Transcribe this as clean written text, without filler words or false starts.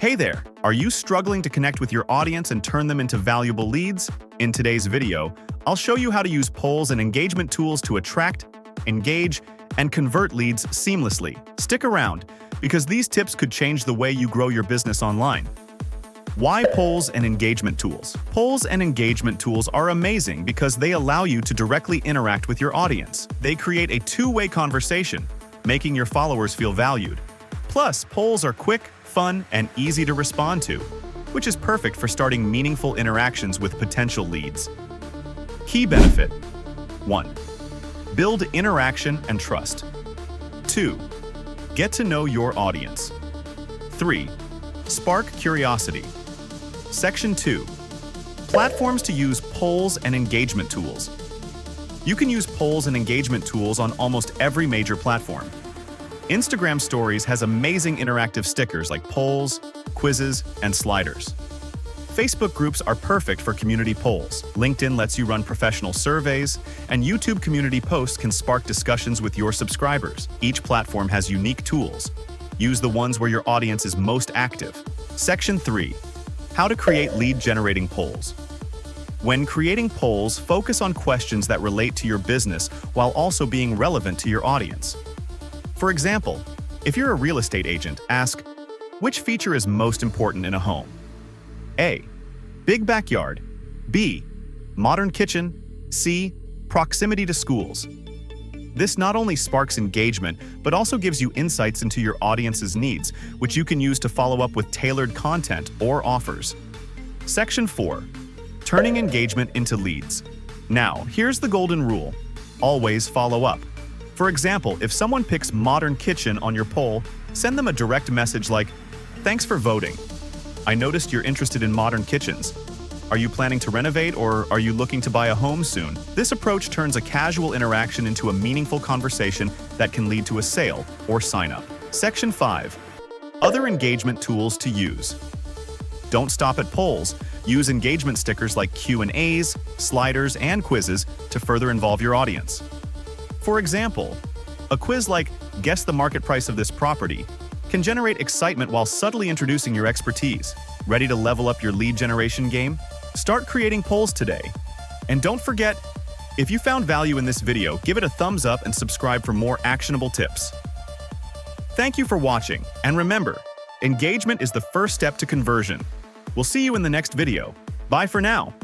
Hey there! Are you struggling to connect with your audience and turn them into valuable leads? In today's video, I'll show you how to use polls and engagement tools to attract, engage, and convert leads seamlessly. Stick around, because these tips could change the way you grow your business online. Why polls and engagement tools? Polls and engagement tools are amazing because they allow you to directly interact with your audience. They create a two-way conversation, making your followers feel valued. Plus, polls are quick, fun, and easy to respond to, which is perfect for starting meaningful interactions with potential leads. Key benefit: 1. Build interaction and trust. 2. Get to know your audience. 3. Spark curiosity. Section 2. Platforms to use polls and engagement tools. You can use polls and engagement tools on almost every major platform. Instagram Stories has amazing interactive stickers like polls, quizzes, and sliders. Facebook groups are perfect for community polls. LinkedIn lets you run professional surveys, and YouTube community posts can spark discussions with your subscribers. Each platform has unique tools. Use the ones where your audience is most active. Section 3. How to create lead-generating polls. When creating polls, focus on questions that relate to your business while also being relevant to your audience. For example, if you're a real estate agent, ask, which feature is most important in a home? A. Big backyard. B. Modern kitchen. C. Proximity to schools. This not only sparks engagement, but also gives you insights into your audience's needs, which you can use to follow up with tailored content or offers. Section 4. Turning engagement into leads. Now, here's the golden rule. Always follow up. For example, if someone picks modern kitchen on your poll, send them a direct message like, "Thanks for voting. I noticed you're interested in modern kitchens. Are you planning to renovate, or are you looking to buy a home soon?" This approach turns a casual interaction into a meaningful conversation that can lead to a sale or sign up. Section 5. Other engagement tools to use. Don't stop at polls. Use engagement stickers like Q&As, sliders, and quizzes to further involve your audience. For example, a quiz like "Guess the market price of this property" can generate excitement while subtly introducing your expertise. Ready to level up your lead generation game? Start creating polls today. And don't forget, if you found value in this video, give it a thumbs up and subscribe for more actionable tips. Thank you for watching, and remember, engagement is the first step to conversion. We'll see you in the next video. Bye for now.